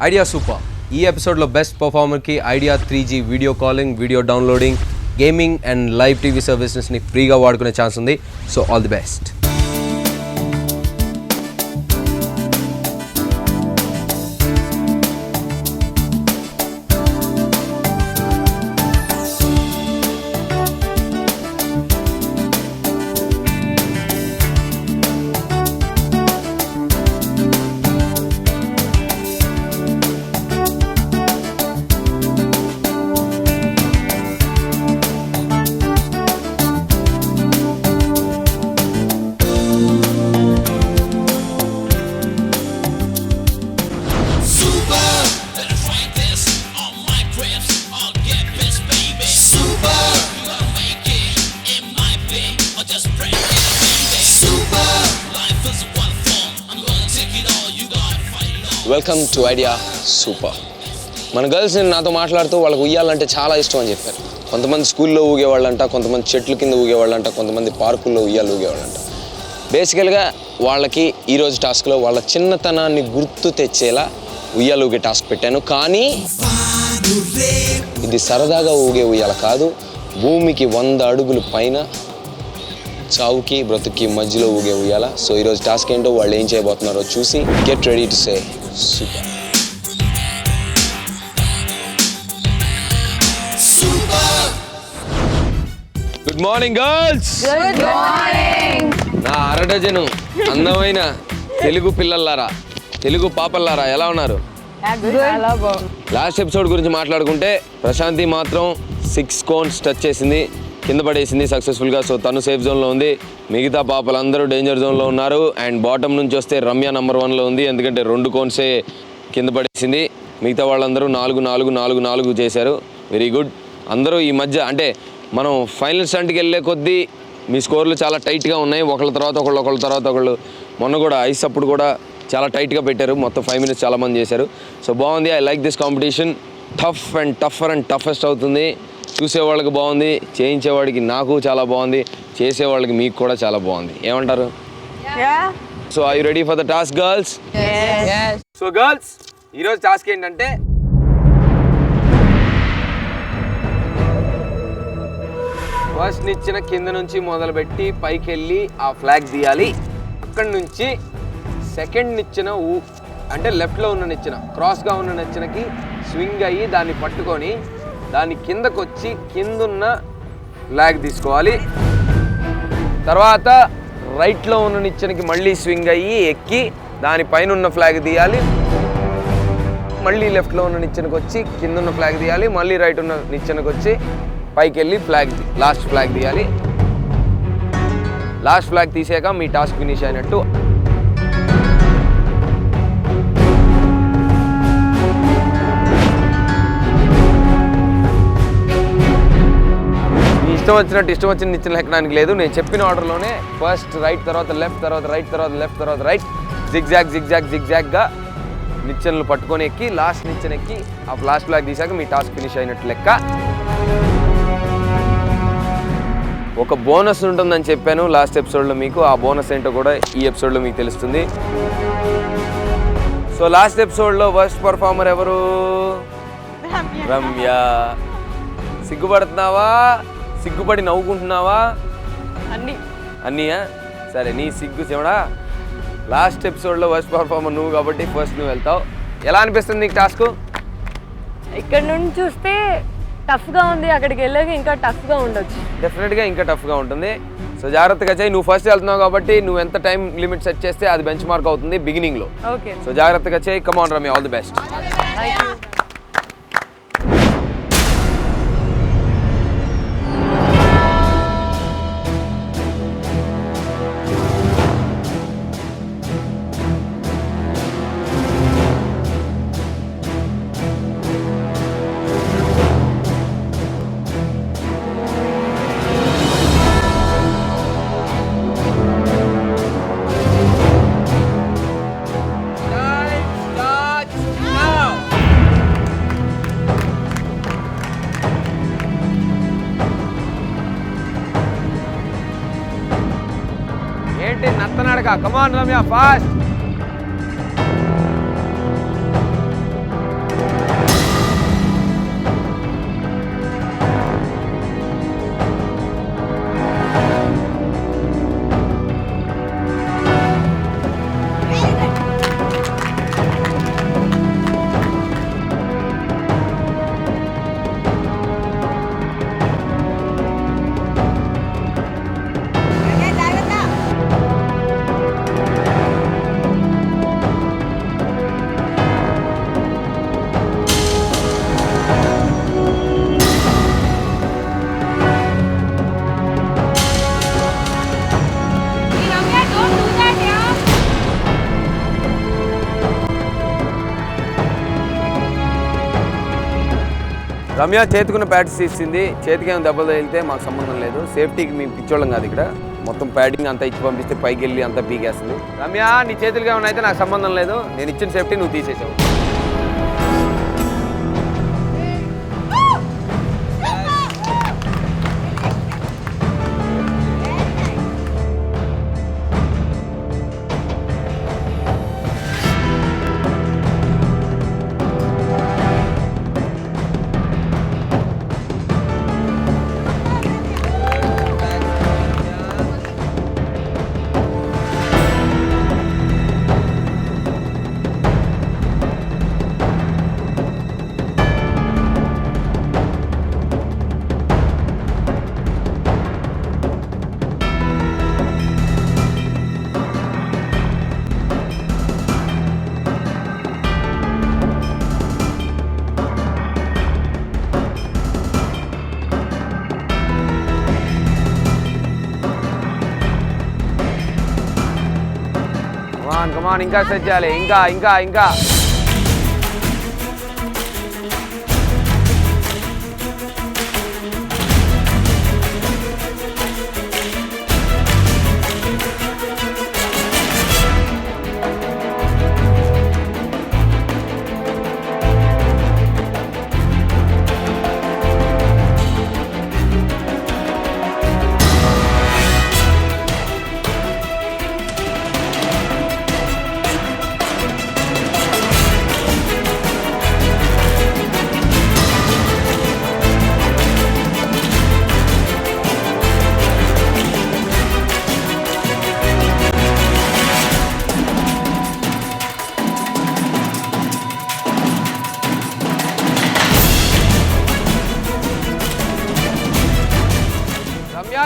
Idea super. ఈ ఎపిసోడ్లో best పర్ఫార్మర్కి Idea 3G video calling, video downloading, gaming and live TV సర్వీసెస్ని ఫ్రీగా వాడుకునే ఛాన్స్ ఉంది. So all the best. Welcome to Idea super. మన గర్ల్స్ నాతో మాట్లాడుతూ వాళ్ళకి ఉయ్యాలంటే చాలా ఇష్టం అని చెప్పారు. కొంతమంది స్కూల్లో ఊగేవాళ్ళంట, కొంతమంది చెట్ల కింద ఊగేవాళ్ళంట, కొంతమంది పార్కుల్లో ఉయ్యాలు ఊగేవాళ్ళంట. బేసికల్గా వాళ్ళకి ఈరోజు టాస్క్లో వాళ్ళ చిన్నతనాన్ని గుర్తు తెచ్చేలా ఉయ్యాలు ఊగే టాస్క్ పెట్టాను. కానీ ఇది సరదాగా ఊగే ఉయ్యాల కాదు, భూమికి 100 అడుగులు పైన చావుకి బ్రతుకి మధ్యలో ఊగే ఉయ్యాల. సో ఈరోజు టాస్క్ ఏంటో వాళ్ళు ఏం చేయబోతున్నారో చూసి get ready to say super. Good morning girls. Good morning. నా అరడజను అందమైన తెలుగు పిల్లలారా, తెలుగు పాపల్లారా ఎలా ఉన్నారు? లాస్ట్ ఎపిసోడ్ గురించి మాట్లాడుకుంటే ప్రశాంతి మాత్రం 6 కోన్స్ టచ్ చేసింది, కింద పడేసింది సక్సెస్ఫుల్గా. సో తను సేఫ్ జోన్లో ఉంది, మిగతా పాపలందరూ డేంజర్ జోన్లో ఉన్నారు. అండ్ బాటమ్ నుంచి వస్తే రమ్య నెంబర్ 1లో ఉంది, ఎందుకంటే 2 కోన్సే కింద పడేసింది. మిగతా వాళ్ళందరూ 4 చేశారు. Very good. అందరూ ఈ మధ్య అంటే మనం ఫైనల్ స్టంట్కి వెళ్ళే కొద్దీ మీ స్కోర్లు చాలా టైట్గా ఉన్నాయి, ఒకళ్ళ తర్వాత ఒకళ్ళు. మొన్న కూడా ఐస్ అప్పుడు కూడా చాలా టైట్గా పెట్టారు, మొత్తం 5 minutes చాలామంది చేశారు. సో బాగుంది. I like this competition. Tough and టఫర్ and toughest అవుతుంది. చూసేవాళ్ళకి బాగుంది, చేయించేవాడికి నాకు చాలా బాగుంది, చేసేవాళ్ళకి మీకు కూడా చాలా బాగుంది. ఏమంటారు? So are you ready for the task girls? So girls, ఈరోజు టాస్క్ ఏంటంటే ఫస్ట్ నిచ్చిన కింద నుంచి మొదలుపెట్టి పైకి వెళ్ళి ఆ ఫ్లాగ్ తీయాలి. అక్కడి నుంచి సెకండ్ నిచ్చిన అంటే లెఫ్ట్లో ఉన్న నిచ్చిన, క్రాస్గా ఉన్న నిచ్చెనకి స్వింగ్ అయ్యి దాన్ని పట్టుకొని దాని కిందకొచ్చి కిందున్న ఫ్లాగ్ తీసుకోవాలి. తర్వాత రైట్లో ఉన్న నిచ్చెనకి మళ్ళీ స్వింగ్ అయ్యి ఎక్కి దానిపైన ఉన్న ఫ్లాగ్ తీయాలి. మళ్ళీ లెఫ్ట్లో ఉన్న నిచ్చెనకి వచ్చి కిందున్న ఫ్లాగ్ తీయాలి. మళ్ళీ రైట్ ఉన్న నిచ్చెనకి వచ్చి పైకి వెళ్ళి లాస్ట్ ఫ్లాగ్ తీయాలి. లాస్ట్ ఫ్లాగ్ తీసాక మీ టాస్క్ ఫినిష్ అయినట్టు. ఇష్టం వచ్చిన నిచ్చెన ఎక్కడానికి లేదు. నేను చెప్పిన ఆర్డర్లోనే ఫస్ట్ రైట్, తర్వాత లెఫ్ట్, తర్వాత రైట్, తర్వాత లెఫ్ట్, తర్వాత రైట్, జిగ్జాగ్గా నిచ్చెనలు పట్టుకొని ఎక్కి లాస్ట్ నిచ్చెన ఎక్కి ఆ లాస్ట్ ఫ్లాగ్ తీసాక మీ టాస్క్ ఫినిష్ అయినట్టు లెక్క. ఒక బోనస్ ఉంటుందని చెప్పాను లాస్ట్ ఎపిసోడ్లో మీకు. ఆ బోనస్ ఏంటో కూడా ఈ ఎపిసోడ్లో మీకు తెలుస్తుంది. సో లాస్ట్ ఎపిసోడ్లో వర్స్ట్ పర్ఫార్మర్ ఎవరు? రమ్య. సిగ్గుపడుతున్నావా? సిగ్గుపడి నవ్వుకుంటున్నావా? అన్నీయా? సరే, నీ సిగ్గు చెవడా. లాస్ట్ ఎపిసోడ్లో వర్స్ట్ పర్ఫార్మర్ నువ్వు కాబట్టి ఫస్ట్ నువ్వు వెళ్తావు. ఎలా అనిపిస్తుంది నీకు టాస్క్? ఇక్కడ నుండి చూస్తే టఫ్గా ఉంది, అక్కడికి వెళ్ళాక ఇంకా టఫ్గా ఉండొచ్చు. డెఫినెట్గా ఇంకా టఫ్గా ఉంటుంది. సో జాగ్రత్తగా చేయి. నువ్వు ఫస్ట్ వెళ్తున్నావు కాబట్టి నువ్వు ఎంత టైం లిమిట్ సెట్ చేస్తే అది బెంచ్ మార్క్ అవుతుంది బిగినింగ్లో. ఓకే. సో జాగ్రత్తగా చేయి. Come on Ramya, all the best. నత్తనాడక. Come on Ramya, fast. Ramya చేతికున్న ప్యాడ్స్ ఇచ్చింది. చేతికి ఏమైనా దెబ్బలు తగిలితే మాకు సంబంధం లేదు. సేఫ్టీకి మేము పిచ్చోళ్ళం కాదు ఇక్కడ. మొత్తం ప్యాడింగ్ అంతా ఇచ్చి పంపిస్తే పైకి వెళ్ళి అంతా పీకేస్తుంది. రమ్య నీ చేతులకి ఏమైనా అయితే నాకు సంబంధం లేదు. నేను ఇచ్చిన సేఫ్టీ నువ్వు తీసేసావు. కమాన్ ఇంకా సెట్ చేయాలి. ఇంకా ఇంకా ఇంకా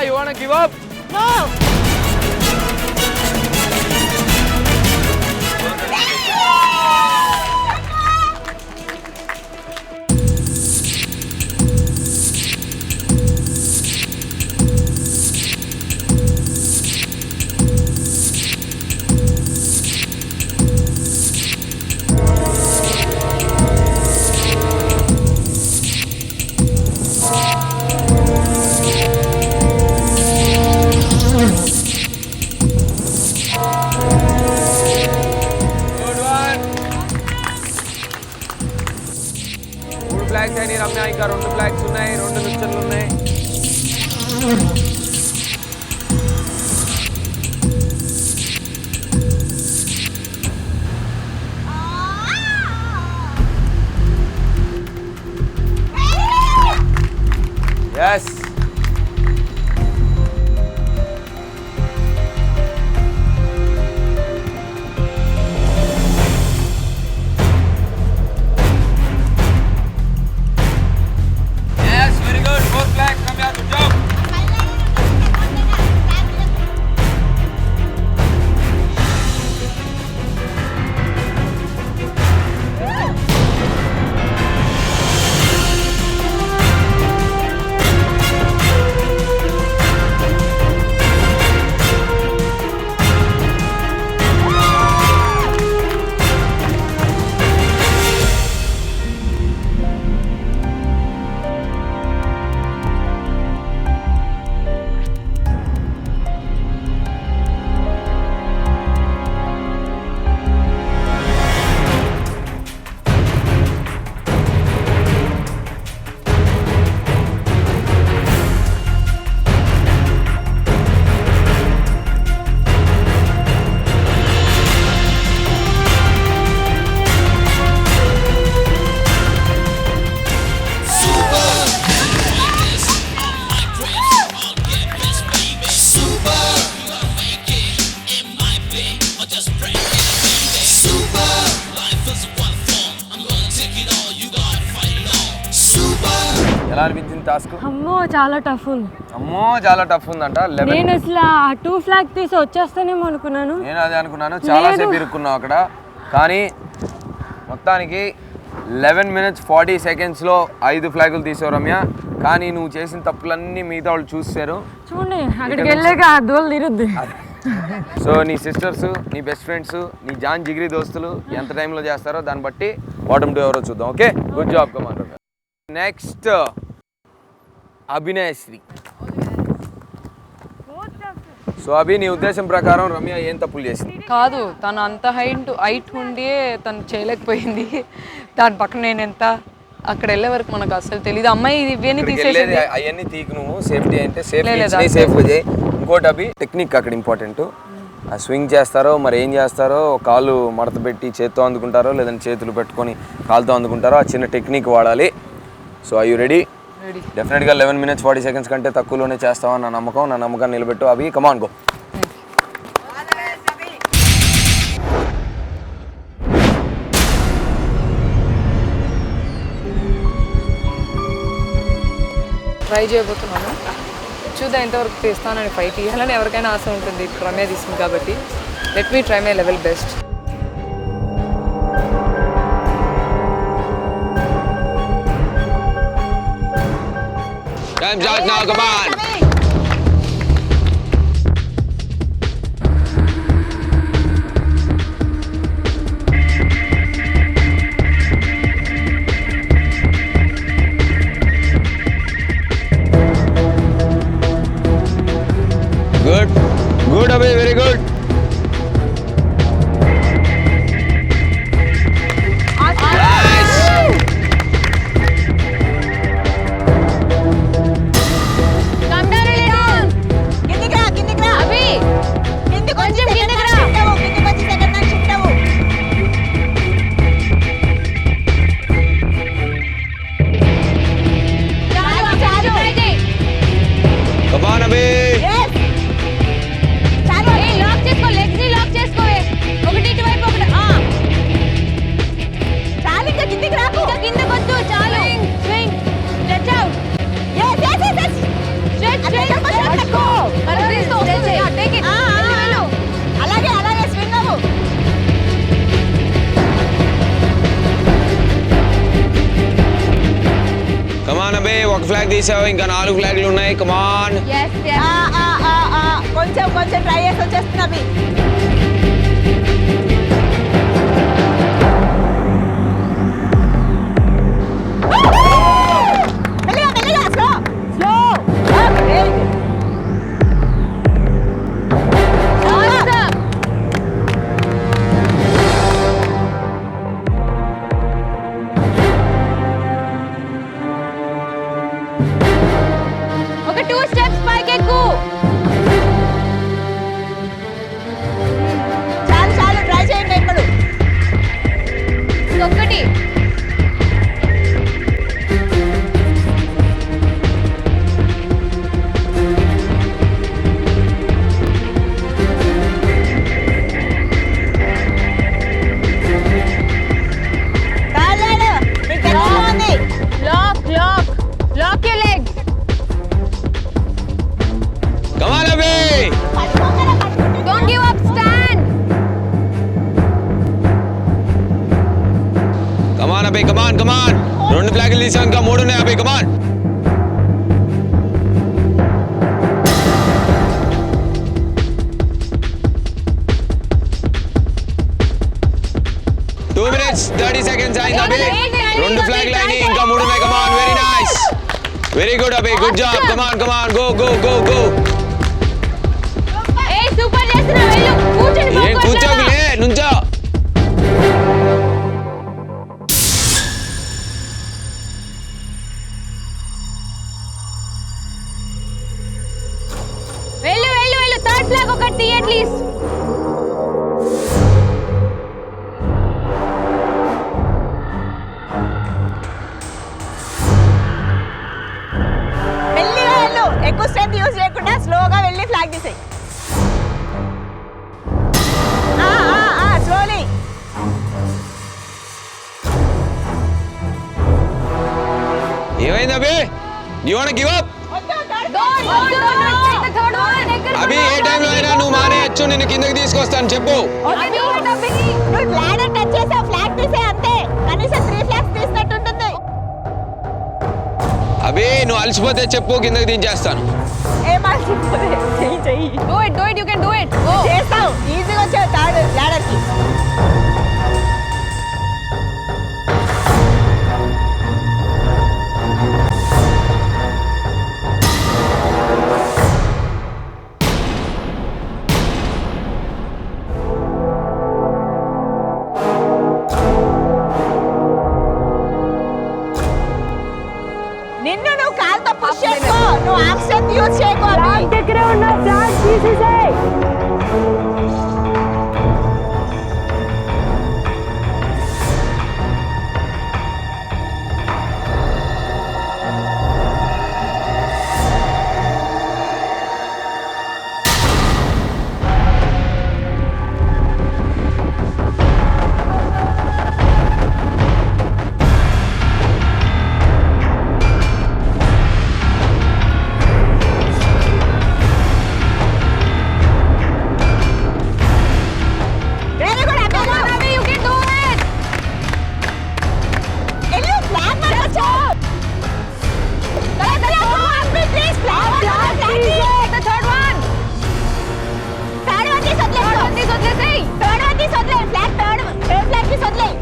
you wanna give up? No! Flags అయినాయి రమ్య. ఇంకా 2 ఫ్లాగ్స్ ఉన్నాయి, 2 నిచ్చెనలు ఉన్నాయి. ఎస్ ఎలా అనిపించింది టాస్క్? అమ్మో చాలా టఫ్ ఉంది. అమ్మో చాలా టఫ్ ఉందంట. నేను అసలు ఆ 2 ఫ్లాగ్ తీసి వచ్చేస్తానేమో అనుకున్నాను. నేను అదే అనుకున్నాను. చాలాసేపు ఇరుక్కున్నావు అక్కడ. కానీ మొత్తానికి 11 minutes 40 secondsలో 5 ఫ్లాగులు తీసావు రమ్య. కానీ నువ్వు చేసిన తప్పులన్నీ మిగతా వాళ్ళు చూసారు. చూడండి అక్కడికి వెళ్ళాక ఆ దోలు తిరుద్ది. సో నీ సిస్టర్స్, నీ బెస్ట్ ఫ్రెండ్స్, నీ జాన్ జిగిరి దోస్తులు ఎంత టైంలో చేస్తారో దాన్ని బట్టి బాటమ్ 2 ఎవరో చూద్దాం. Okay, good job commander. Next Abhinayashree. So Abhi, నీ ఉద్దేశం ప్రకారం రమ్య ఏం తప్పులు చేసింది? కాదు, తను అంత హైట్ ఉండి తను చేయలేకపోయింది. దాని పక్కన నేను ఎంత అక్కడ వెళ్ళే వరకు మనకు అసలు తెలియదు. అమ్మాయి ఇవన్నీ తీసేసేది. అవన్నీ తీకు, నువ్వు సేఫ్టీ అంటే సేఫ్గా చేయి. ఇంకోటి అభి, టెక్నిక్ అక్కడ ఇంపార్టెంట్. ఆ స్వింగ్ చేస్తారో మరి ఏం చేస్తారో, కాళ్ళు మడత పెట్టి చేత్తో అందుకుంటారో లేదంటే చేతులు పెట్టుకొని కాలుతో అందుకుంటారో, ఆ చిన్న టెక్నిక్ వాడాలి. So I you ready? డెఫినెట్గా 11 minutes 40 seconds కంటే తక్కువలోనే చేస్తావా నా నమ్మకాన్ని నిలబెట్టు అభి. Come on go. ట్రై చేయబోతున్నాను, చూద్దాం ఎంతవరకు తీస్తానని. ఫైట్ తీయాలని ఎవరికైనా ఆశ ఉంటుంది, రమ్య తీసింది కాబట్టి. Let me try my level best. Time's out now, come on. Good Abhi, very good. ఒక ఫ్లాగ్ తీసావు, ఇంకా 4 ఫ్లాగ్లు ఉన్నాయి. కమాన్. కొంచెం ట్రై చేసి వచ్చేస్తున్నా. కమాన్ 2 ఫ్లాగ్లు తీసావు, ఇంకా 3 ఉన్నాయి అభి. కమాన్. Two minutes 30 seconds అయింది అభి. 2 ఫ్లాగ్లు అయినాయి, ఇంకా 3 ఉన్నాయి. Come on, very nice, very good Abhi, good job. Come on go go go go. Super చేస్తున్నావు, వెళ్ళు. కూర్చోకులే, నుంచో. వెళ్ళు. థర్డ్ ఫ్లాగ్ ఒకటి తీ అట్లీస్ట్. మెల్లిగా వెళ్ళు, ఎక్కువ స్ట్రెంత్ యూజ్ చేయకుండా స్లోగా వెళ్ళి ఫ్లాగ్ తీసేయి. స్లోలీ. ఏమైంది Abhi? You want give up? Abhi, ఏ టైంలో అయినా నువ్వు మానేయచ్చు, నిన్ను కిందకి తీసుకొస్తాను. చెప్పు. ల్యాడర్ టచ్ చేసా, ఫ్లాగ్ తీసే అంతే. కనీసం 3 ఫ్లాగ్స్ తీసినట్టుంటుంది. అభి, నువ్వు అలసిపోతే చెప్పు, కిందకి దించేస్తాను. చెయ్యి. Do it, you can do it. చేస్తావు, ఈజీగా వచ్చావు థర్డ్ ల్యాడర్ కి. క్లోజ్ చేయకు అభి. దగ్గరే ఉన్న ఫ్లాగ్ తీసేసేయ్. Very good Abhi. You can do it. ఎల్లు ఫ్లాగ్ మార్చు. తల Abhi please flag The third one. Third one తీసి వదిలేయ్. థర్డ్ వన్ తీసి వదిలేయ్. ఫ్లాగ్ థర్డ్ ఫ్లాగ్ తీసి వదిలేయ్.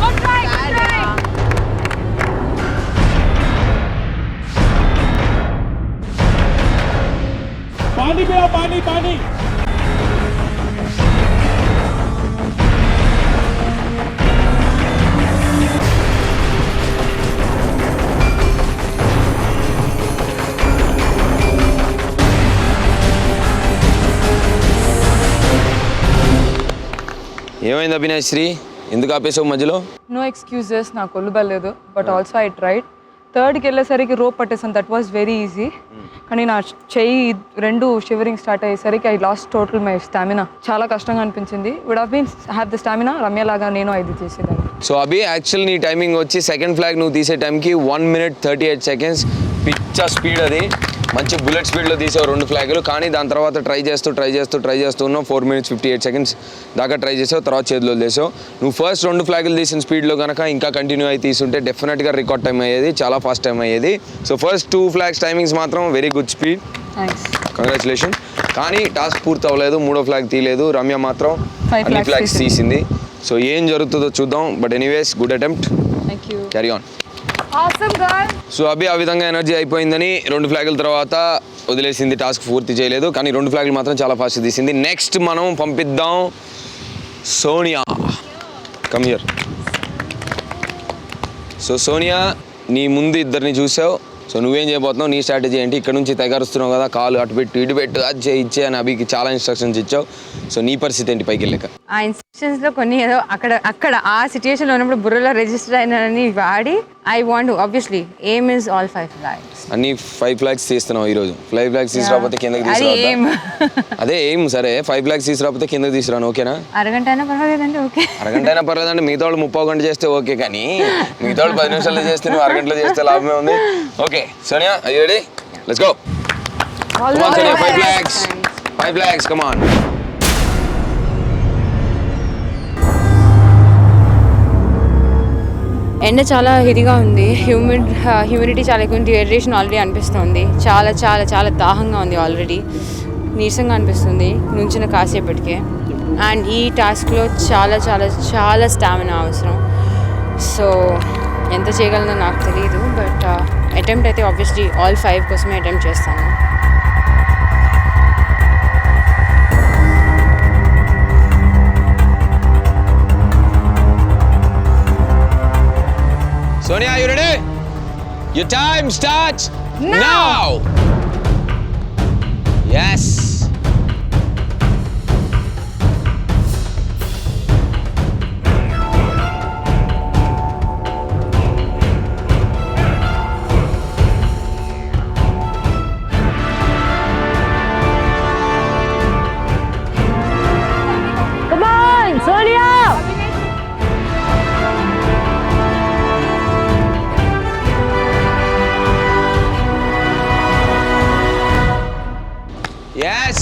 Good try. पानी पे आओ, पानी पानी। ఏమైంది అభినాష్ శ్రీ, ఎందుకు ఆపేసావు మధ్యలో? నో ఎక్స్క్యూజెస్, నాకు ఒళ్ళు బలేదు, బట్ ఆల్సో ఐ ట్రైడ్. థర్డ్కి వెళ్ళేసరికి రోప్ పట్టేసాను, దట్ వాస్ వెరీ ఈజీ. కానీ నా చెయ్యి రెండు షివరింగ్ స్టార్ట్ అయ్యేసరికి I lost total my stamina. చాలా కష్టంగా అనిపించింది. Would have been have the stamina, Ramya లాగా నేను 5 చేసేదాన్ని. సో అభి, యాక్చువల్ నీ టైమింగ్ వచ్చి సెకండ్ ఫ్లాగ్ నువ్వు తీసే టైంకి 1 minute 38 seconds. పిచ్చ స్పీడ్ అది, మంచి బుల్లెట్ స్పీడ్లో తీసావు 2 ఫ్లాగులు. కానీ దాని తర్వాత ట్రై చేస్తూ ఉన్నావు. 4 minutes 58 seconds దాకా ట్రై చేసావు, తర్వాత చేతిలో వదిలేసావు. నువ్వు ఫస్ట్ 2 ఫ్లాగులు తీసిన స్పీడ్లో కనుక ఇంకా కంటిన్యూ అయి తీసుంటే డెఫినెట్గా రికార్డ్ టైం అయ్యేది, చాలా ఫాస్ట్ టైం అయ్యేది. సో ఫస్ట్ 2 ఫ్లాగ్స్ టైమింగ్స్ మాత్రం very good speed, thanks. Congratulation. కానీ టాస్క్ పూర్తి అవ్వలేదు, 3వ ఫ్లాగ్ తీయలేదు. రమ్య మాత్రం 5 అన్ని flags ఫ్లాగ్స్ తీసింది. సో ఏం జరుగుతుందో చూద్దాం. But anyways, good attempt, thank you. Carry on. Awesome girl. So Abhi, ఆ విధంగా ఎనర్జీ అయిపోయిందని 2 ఫ్లాగుల తర్వాత వదిలేసింది, టాస్క్ పూర్తి చేయలేదు. కానీ 2 ఫ్లాగులు మాత్రం చాలా ఫాస్ట్ తీసింది. నెక్స్ట్ మనం పంపిద్దాం Sonia. Come here. So Sonia, నీ ముందు ఇద్దరిని చూసావు. సో నువ్వేం చేయబోతున్నావు, నీ స్ట్రాటజీ ఏంటి? ఇక్కడ నుంచి తెగరుస్తున్నావు కదా, కాలు అటు పెట్టు ఇటు పెట్టు, అది చేయి ఇచ్చే అని అభికి చాలా ఇన్స్ట్రక్షన్స్ ఇచ్చావు. సో నీ పరిస్థితి ఏంటి పైకి వెళ్ళాక? ఆ ఇన్స్ట్రక్షన్స్లో కొన్ని ఏదో అక్కడ ఆ సిచ్యుయేషన్లో ఉన్నప్పుడు బుర్రలో రిజిస్టర్ అయినని వాడి I want obviously aim is all 5 flags. అన్ని 5 flags తీస్తున్నావు ఈరోజు. 5 flags తీసుకురాకపోతే కిందకి తీసుకురా. అదే ఎయిమ్. సరే 5 flags తీసుకురాకపోతే కిందకి తీసుకురాను, ఓకేనా? అరగంట అయినా పర్వాలేదండి, ఓకే. అరగంట అయినా పర్లేదంటే మిగతా వాళ్ళు 30 గంట చేస్తే ఓకే, కానీ మిగతా వాళ్ళు 10 నిమిషాల్లో చేస్తే నువ్వు అరగంటలో చేస్తే లాభమే ఉంది. Okay Sonia, are you ready? Let's go. Come on Sonia, 5 flags. 5 flags, come on. ఎండ చాలా ఇదిగా ఉంది, హ్యూమిడిటీ చాలా ఎక్కువ, డిహైడ్రేషన్ ఆల్రెడీ అనిపిస్తుంది. చాలా చాలా చాలా దాహంగా ఉంది, ఆల్రెడీ నీరసంగా అనిపిస్తుంది నుంచిన కాసేపటికే. అండ్ ఈ టాస్క్లో చాలా చాలా చాలా స్టామినా అవసరం. సో ఎంత చేయగలనో నాకు తెలియదు, బట్ అటెంప్ట్ అయితే ఆబ్వియస్లీ ఆల్ 5 కోసమే అటెంప్ట్ చేస్తాను. Sonia, are you ready? Your time starts now. Yes. Come on, Sonia! Yes.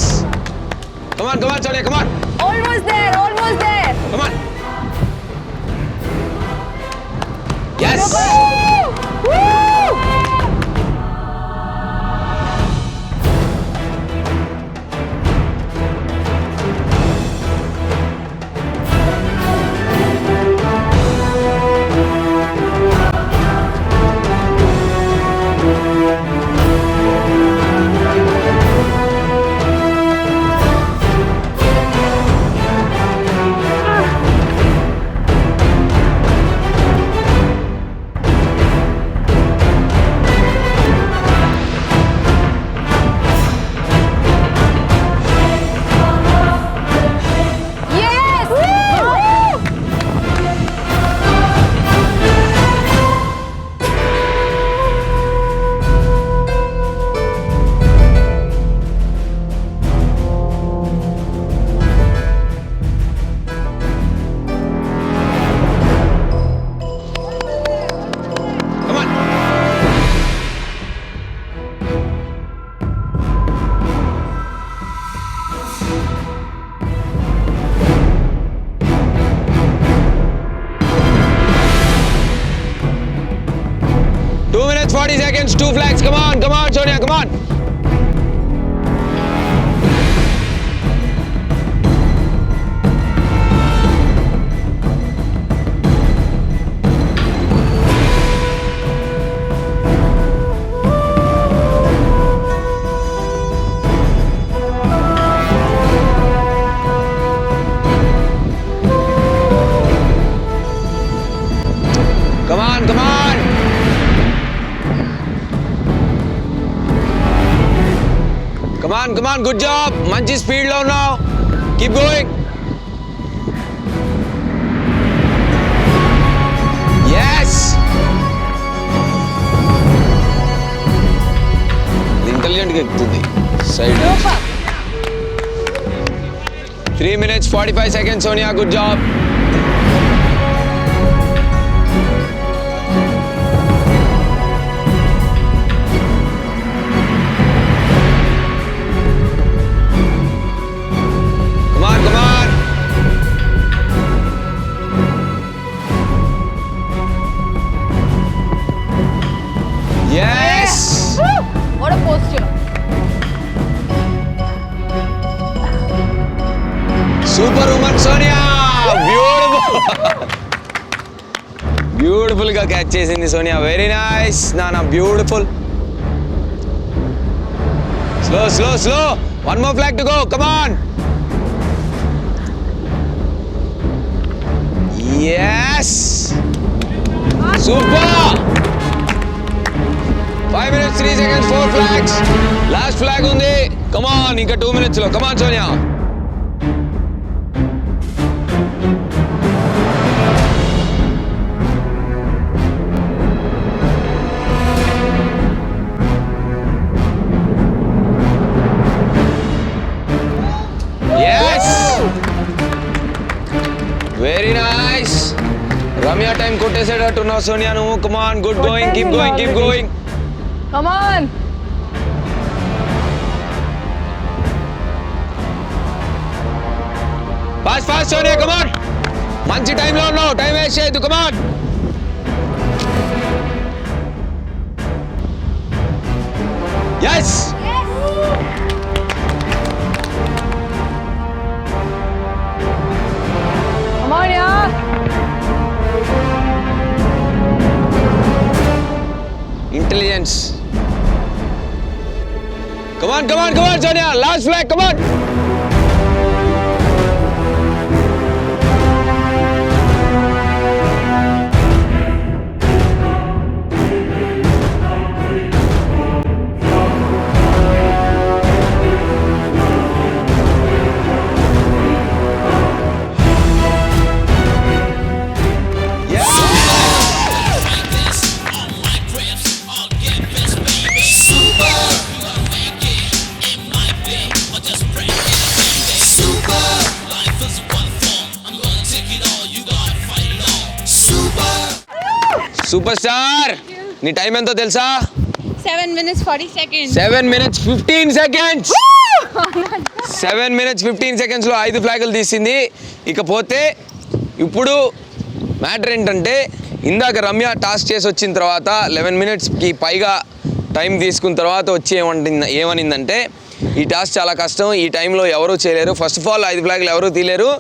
40 seconds, 2 flags. Come on, Sonia, come on. Come on. Come on, good job. Manchi speed lo now. Keep going. Yes. Intelligent ga ektundi. Side. 3 minutes 45 seconds, Sonia. Good job. Come on. Yes. What a posture. Superwoman Sonia. Beautiful ga catch chesindi Sonia. Very nice. Nana, beautiful. Slow. One more flag to go. Come on. Yes. Super. 5 minutes 3 seconds 4 flags. Last flag undi. Come on, inka 2 minutes lo. Come on, Sonia. Yes. Very nice. Ramya time కొట్టేసేటట్టు ఉన్నావు సోనియా నువ్వు. Come on, good going. Keep going. Come on. Fast, Sonia, come on. మంచి టైంలో ఉన్నావు. Time waste చేయొద్దు. Come on. Yes. Come on, yeah. Intelligence. Come on, Sonia. Last flag, come on. Super star. నీ time ఎంతో తెలుసా? 7 minutes 40 seconds. 7 minutes 15 seconds. 7 minutes 15 seconds లో 5 ఫ్లాగులు తీసింది. ఇకపోతే ఇప్పుడు మ్యాటర్ ఏంటంటే ఇందాక రమ్య టాస్క్ చేసి వచ్చిన తర్వాత 11 minutesకి పైగా టైం తీసుకున్న తర్వాత వచ్చి ఏమనిందంటే ఈ టాస్క్ చాలా కష్టం, ఈ టైంలో ఎవరూ చేయలేరు. ఫస్ట్ ఆఫ్ ఆల్ 5 ఫ్లాగులు ఎవరూ తీయలేరు,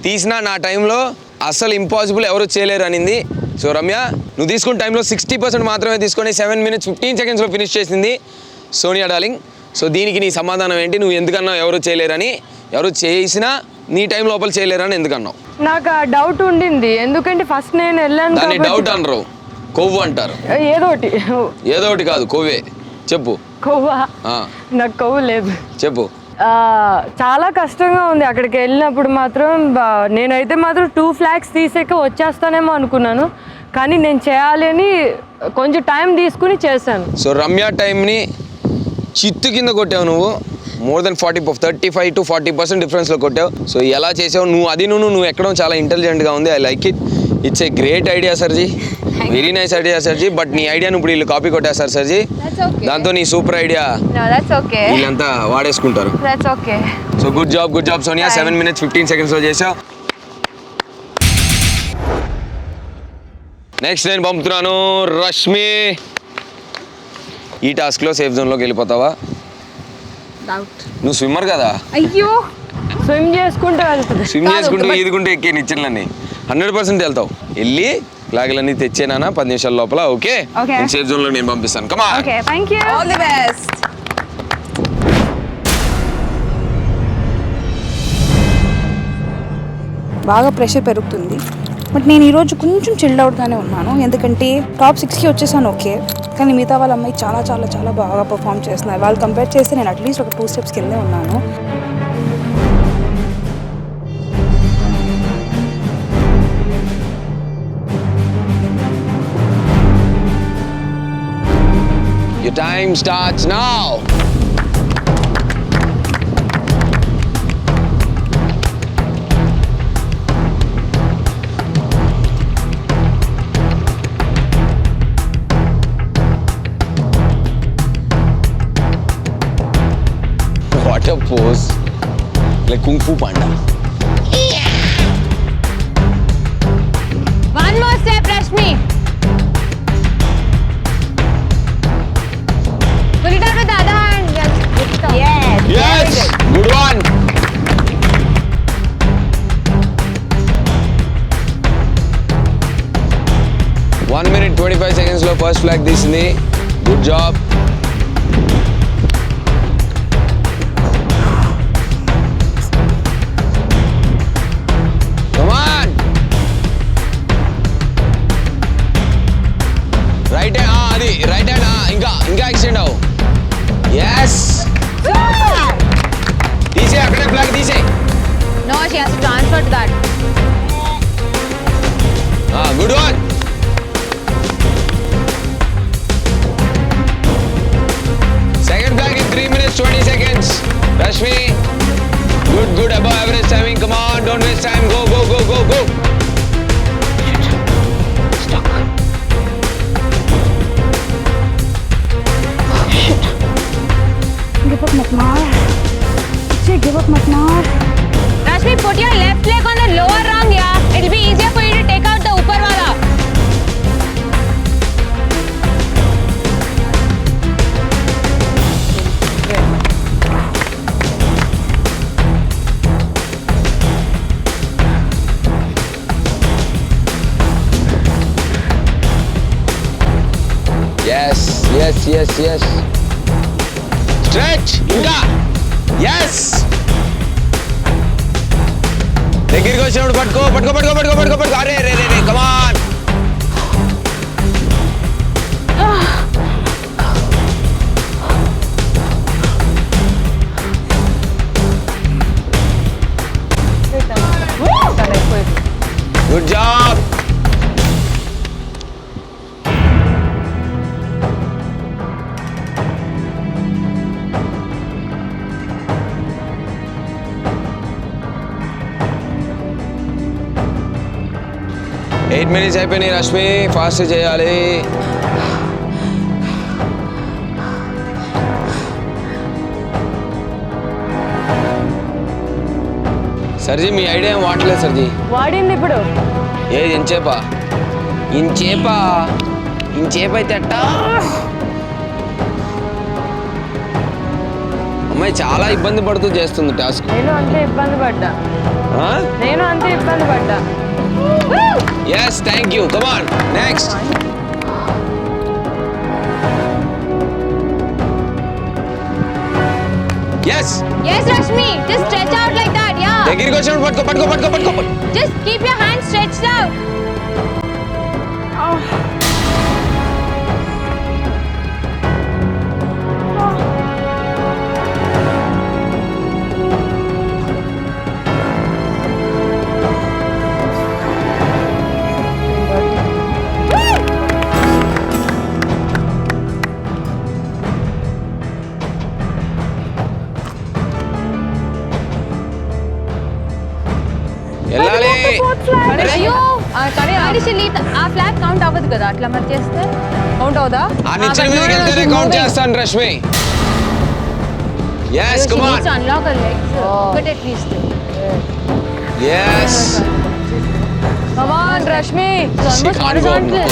తీసినా నా టైంలో అసలు ఇంపాసిబుల్ ఎవరు చేయలేరు అనింది. సో రమ్య నువ్వు తీసుకున్న టైంలో 60% మాత్రమే తీసుకొని 7 minutes 15 secondsలో ఫినిష్ చేసింది సోనియా డార్లింగ్. సో దీనికి నీ సమాధానం ఏంటి? నువ్వు ఎందుకన్నావు ఎవరు చేయలేరని? ఎవరు చేసినా నీ టైం లోపల చేయలేరని ఎందుకన్నావు? నాకు ఆ డౌట్ ఉండింది, ఎందుకంటే ఫస్ట్ నేను వెళ్ళాను. దాన్ని డౌట్ అనరు, కొవ్వు అంటారు. ఏదోటి కాదు, కొవ్వే. చెప్పు. కొవ్వా? నాకు కొవ్వు లేదు. చెప్పు. చాలా కష్టంగా ఉంది అక్కడికి వెళ్ళినప్పుడు మాత్రం. నేనైతే మాత్రం 2 flags తీసాక వచ్చేస్తానేమో అనుకున్నాను, కానీ నేను చేయాలి అని కొంచెం టైం తీసుకుని చేశాను. సో రమ్య టైంని చిత్తు కింద కొట్టావు నువ్వు. మోర్ దెన్ 35 to 40% డిఫరెన్స్లో కొట్టావు. సో ఎలా చేసావు నువ్వు? అది నువ్వు ఎక్కడం చాలా ఇంటెలిజెంట్గా ఉంది. I like it. It's a great idea సర్జీ, వెరీ నైస్ ఐడియా సర్జీ. బట్ నీ ఐడియాను ఇప్పుడు వీళ్ళు కాపీ కొట్టేస్తారు సర్జీ. దాంతో నీ సూపర్ ఐడియా వీళ్ళంతా వాడేసుకుంటారు. So good job Sonia. 7 minutes 15 secondsలో చేసావు. నెక్స్ట్ నేను పంపుతున్నాను రష్మి. ఈ టాస్క్లో సేఫ్ జోన్లోకి వెళ్ళిపోతావా? డౌట్. నువ్వు స్విమ్మర్ కదా, అయ్యో స్విమ్ చేసుకుంటూ వెళ్తుంది. స్విమ్ చేసుకుంటూ ఈదుకుంటూ ఎక్కే నిచ్చెనలన్నీ 100% వెళ్తావు. వెళ్ళి ఫ్లాగులన్నీ తెచ్చేనా 10 నిమిషాల లోపల. ఓకే, సేఫ్ జోన్లో నేను పంపిస్తాను. కమా. Okay, thank you. All the best. బాగా ప్రెషర్ పెరుగుతుంది, బట్ నేను ఈరోజు కొంచెం చిల్డ్ అవుట్గానే ఉన్నాను. ఎందుకంటే టాప్ 6కి వచ్చేసాను, ఓకే, కానీ మిగతా వాళ్ళ అమ్మాయి చాలా చాలా చాలా బాగా పర్ఫామ్ చేస్తున్నారు. వాళ్ళు కంపేర్ చేస్తే నేను అట్లీస్ట్ ఒక 2 స్టెప్స్ కిందే ఉన్నాను. Your time starts now. What a pose, like Kung Fu Panda. One more step, Rashmi. Pull it out with the other hand. Yes. Yes, good one. One minute 25 seconds లో first flag తీసింది. Good job. Come on. Right hand, అది right hand, ఇంకా extend అవ్వు. Yes. తీసే, అక్కడే flag తీసే. No, she has to transfer to that. Good one. Second flag in 3 minutes 20 seconds. Rashmi, good, above average timing. Come on, don't waste time. Go. Give up, Matmar. Give up, Matmar. Rashmi, put your left leg on the lower rung, yeah. It'll be easier for you to take out the upper wala. Yes. Stretch. ఇంకా. Yes. దగ్గరికి వచ్చినప్పుడు పట్టుకో. అరే. Come on. Good job. Eight minutes అయిపోయినాయి Rashmi, fast చేయాలి. సర్జీ మీ idea ఏం వాడలేదు సర్జీ. వాడింది ఇప్పుడు. ఏది ఇంచేప అయితే అట్ట. అమ్మాయి చాలా ఇబ్బంది పడుతూ చేస్తుంది టాస్క్. నేను అంతే ఇబ్బంది పడ్డా. Yes, thank you. Come on, next. Yes, Rashmi, just stretch out like that, yeah. దగ్గరికి వచ్చినప్పుడు పట్టుకో. Just keep your hands stretched out. వెళ్ళాలి. అయ్యో, కానీ ఆ ఫ్లాగ్ కౌంట్ అవ్వదు కదా అట్లా మరి చేస్తే. కౌంట్ అవుదా? ఆ నిచ్చెన మీదకి వెళ్తేనే కౌంట్ చేస్తాను Rashmi. Yes, come on. Unlock her legs. But at least. Yes. Come on, Rashmi. She can't go up now.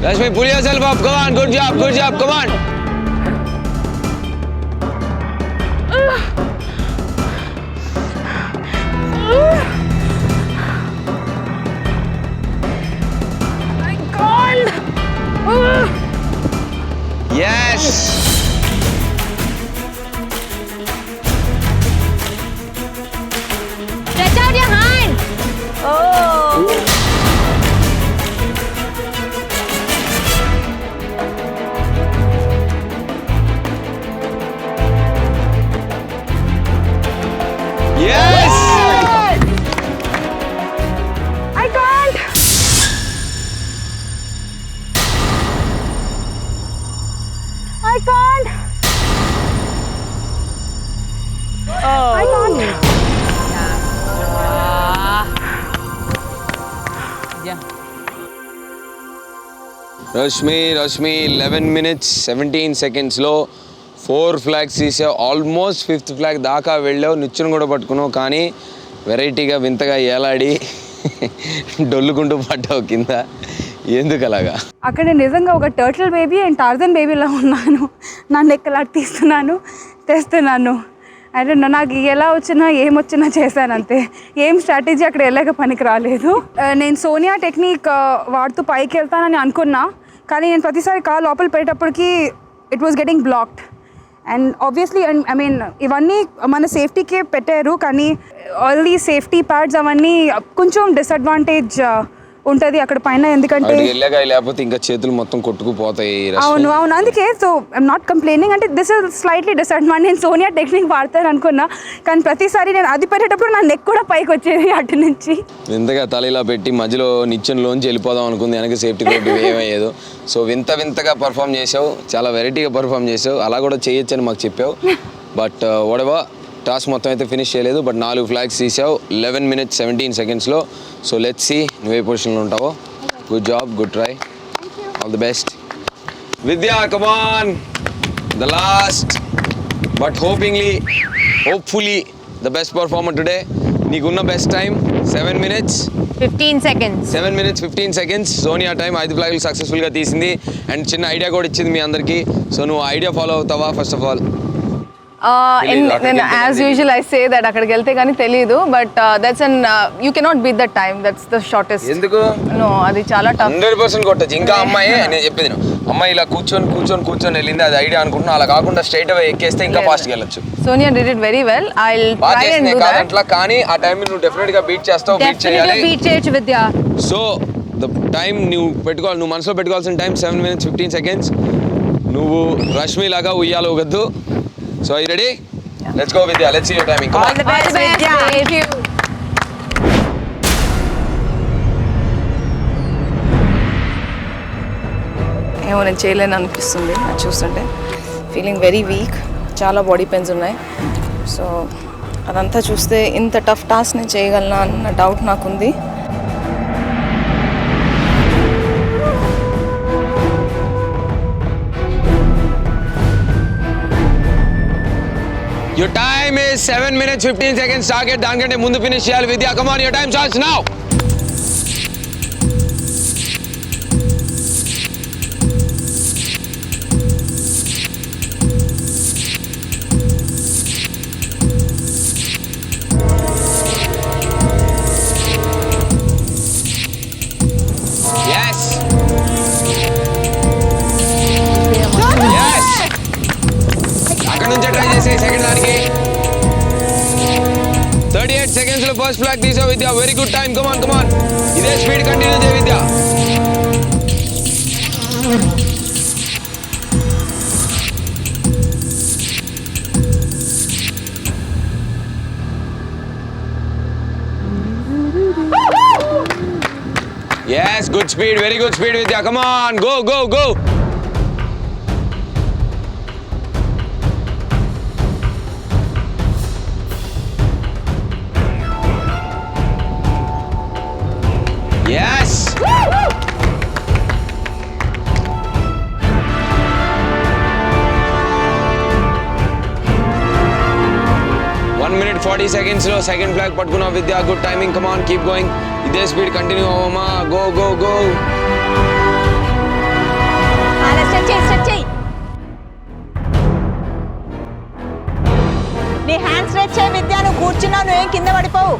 Rashmi, pull yourself up. Come on, good job, come on. I can't. Yes. Stretch out your hand. Oh. Yes. I can't. I can't. I can't. Rashmi 11 minutes 17 seconds లో 4 flags తీసావు. Almost 5th flag దాకా వెళ్ళావు, నిచ్చెన కూడా పట్టుకున్నావు, కానీ వెరైటీగా వింతగా ఏలాడి డొల్లుకుంటూ పడ్డావు కింద. ఎందుకు అలాగా? అక్కడ నేను నిజంగా ఒక టర్టిల్ బేబీ అండ్ టార్జన్ బేబీలా ఉన్నాను. నన్ను ఎక్కలాట్ తీస్తున్నాను, తెస్తున్నాను. అంటే నాకు ఎలా వచ్చినా ఏమొచ్చినా చేశాను అంతే. ఏం స్ట్రాటజీ అక్కడ వెళ్ళాక పనికి రాలేదు. నేను సోనియా టెక్నిక్ వాడుతూ పైకి వెళ్తానని అనుకున్నా, కానీ నేను ప్రతిసారి కాలు లోపల పెట్టేటప్పటికి it was getting blocked. And obviously I mean ఇవన్నీ మన సేఫ్టీకే పెట్టారు, కానీ ఆల్ దీ సేఫ్టీ ప్యాడ్స్ అవన్నీ కొంచెం డిసడ్వాంటేజ్ ఉంటుంది అక్కడ పైన, ఎందుకంటే లేకపోతే ఇంకా చేతులు మొత్తం కొట్టుకుపోతాయి. అవును, అందుకే సో ఐఎమ్ నాట్ కంప్లైనింగ్. అంటే దిస్ ఇస్ స్లైట్లీ డిసడ్వాంటేజ్. నేను సోనియా టెక్నిక్ వాడతాను అనుకున్నా, కానీ ప్రతిసారి నేను అది పెట్టేటప్పుడు నా నెక్ కూడా పైకి వచ్చేది అటు నుంచి. వింతగా తల ఇలా పెట్టి మధ్యలో నిచ్చెనలోంచి వెళ్ళిపోదాం అనుకుంది, వెనక సేఫ్టీ కోర్టు ఏమయ్యేదు. సో వింతగా పర్ఫామ్ చేసావు, చాలా వెరైటీగా పర్ఫామ్ చేసావు. అలా కూడా చేయొచ్చని మాకు చెప్పావు. బట్ వడవా టాస్క్ మొత్తం అయితే ఫినిష్ చేయలేదు, బట్ 4 ఫ్లాగ్స్ తీసావు 11 minutes 17 secondsలో. సో లెట్స్ సీ నువ్వు ఏ పొజిషన్లో ఉంటావో. Good job, good try, all the best. Vidya, come on, the last but hopefully the best performer today. నీకున్న best time 7 minutes 15 seconds. 7 minutes 15 seconds. Sonia time 5 ఫ్లాగ్లు సక్సెస్ఫుల్గా తీసింది అండ్ చిన్న ఐడియా కూడా ఇచ్చింది మీ అందరికీ. సో నువ్వు ఐడియా ఫాలో అవుతావా? ఫస్ట్ ఆఫ్ ఆల్ నేను as usual I say that అక్కడికి వెళ్తే కానీ తెలియదు, but that's an you cannot beat that time, that's the shortest. ఎందుకు? నో, అది చాలా టఫ్. 100% కొట్టచ్చు. ఇంకా అమ్మాయి, నేను చెప్పేది అమ్మాయి ఇలా కూర్చొని వెళ్ళింది, అది ఐడియా అనుకుంటున్నా. అలా కాకుండా స్ట్రైట్ అవే ఎక్కేస్తే ఇంకా ఫాస్ట్గా వెళ్ళొచ్చు. Sonia did it very well. I will try and do that. కాదంట్లా, కానీ ఆ టైం నువ్వు డెఫినెట్ గా బీట్ చేస్తావు, బీట్ చేయాలి. బీట్ చేయొచ్చు విద్య. సో ద టైం నువ్వు మనసులో పెట్టుకోవాల్సిన టైం 7 minutes 15 seconds. నువ్వు రష్మి లాగా ఉయ్యాలి ఊగద్దు. So you ready? Let's go Vidya, let's see your timing. Come on. All the best, Vidya. Thank you. ఏమో నేను చేయలేను అనిపిస్తుంది అది చూస్తుంటే. ఫీలింగ్ వెరీ వీక్, చాలా బాడీ పెయిన్స్ ఉన్నాయి. సో అదంతా చూస్తే ఇంత టఫ్ టాస్క్ నేను చేయగలనా అన్న డౌట్ నాకుంది. Your time is 7 minutes 15 seconds. Target దానికంటే ముందు ఫినిష్ చేయాలి విద్యా. Come on, your time starts now. Yes. Yes. అక్కడ నుంచే ట్రై చేసే సెకండ్ దానికి. 38 seconds లో ఫస్ట్ ఫ్లాగ్ తీసావు Vidya. Very good time. Come on ఇదే స్పీడ్ కంటిన్యూ చేయ Vidya. Yes, good speed, very good speed Vidya. Come on, go. Yes. 1 minute 40 seconds లో second flag పట్టుకున్నావు Vidya. Good timing. Come on, keep going. ఇదే speed continue అవ్వమా. Go stretch చేయి విద్య, నువ్వు కూర్చున్నావు, నువ్వేం కింద పడిపోవు.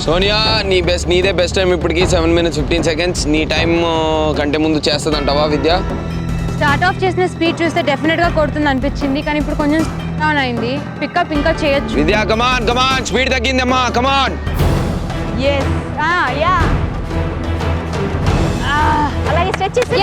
సోనియా నీదే బెస్ట్ టైం ఇప్పటికి 7 minutes 15 seconds. నీ టైం కంటే ముందు చేస్తుంది అంటావా విద్య? స్టార్ట్ ఆఫ్ చేసిన స్పీడ్ చూస్తే డెఫినెట్గా కొడుతుంది అనిపించింది, కానీ ఇప్పుడు కొంచెం డౌన్ అయింది. పికప్ ఇంకా చేయొచ్చు. విద్య కమాన్ స్పీడ్ తగ్గిందమ్మా, కమాన్. yes యా అలాగే స్ట్రెచ్ చేసి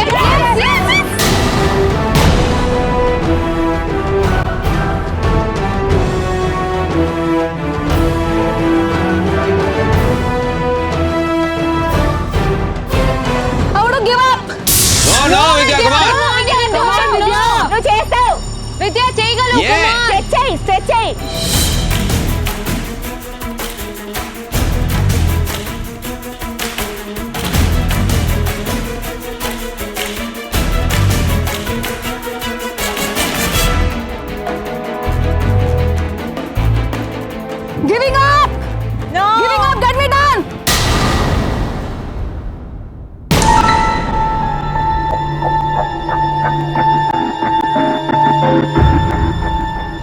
No, Vidya, come on. నువ్వు చేస్తావు విద్య చేయగలవు. Yeah. స్ట్రెచ్ చేయి Giving up! No. Giving up, get me done!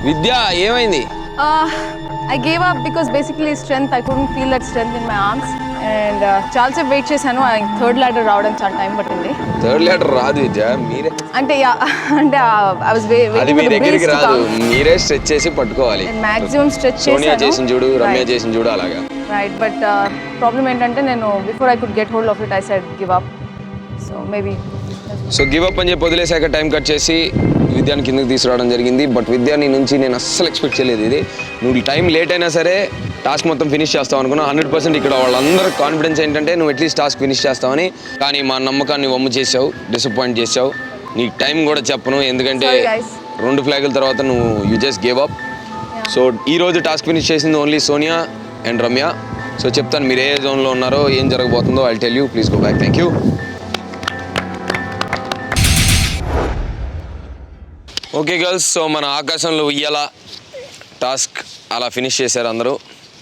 విద్య ఏమైంది? I gave up because basically strength, I couldn't feel that strength in my arms. And చాలాసేపు wait చేశాను. Third ladder రావడం చాలా time పట్టింది. థర్డ్ లెటర్ రాదు విద్య, మీరే అంటే I was అది మీ దగ్గరికి రాదు, మీరే స్ట్రెచ్ చేసి పట్టుకోవాలి. మాక్సిమం స్ట్రెచ్ సోనియా చేశాను. చేసిన చూడు, రమ్య చేసిన చూడు అలాగా. రైట్, బట్ ప్రాబ్లం ఏంటంటే నేను before I could get hold of it I said give up. So maybe so give up అని చెప్పి వదిలేసాక టైం కట్ చేసి విద్యాన్ని కిందకి తీసుకురావడం జరిగింది. బట్ విద్య నీ నుంచి నేను అస్సలు ఎక్స్పెక్ట్ చేయలేదు ఇది. నువ్వు టైం లేట్ అయినా సరే టాస్క్ మొత్తం ఫినిష్ చేస్తావు అనుకున్నా. 100% ఇక్కడ వాళ్ళందరూ కాన్ఫిడెన్స్ ఏంటంటే నువ్వు అట్లీస్ట్ టాస్క్ ఫినిష్ చేస్తావని. కానీ మా నమ్మకాన్ని వమ్ము చేసావు, డిసప్పాయింట్ చేసావు. నీకు టైం కూడా చెప్పను, ఎందుకంటే Sorry, guys. 2 ఫ్లాగుల తర్వాత నువ్వు you just give up. So ఈరోజు టాస్క్ ఫినిష్ చేసింది only Sonia and Ramya. So చెప్తాను మీరు ఏ జోన్లో ఉన్నారో, ఏం జరగబోతుందో. I tell you, please go back. Thank you. Okay girls, so మన ఆకాశంలో ఉయ్యాల టాస్క్ అలా ఫినిష్ చేశారు అందరూ.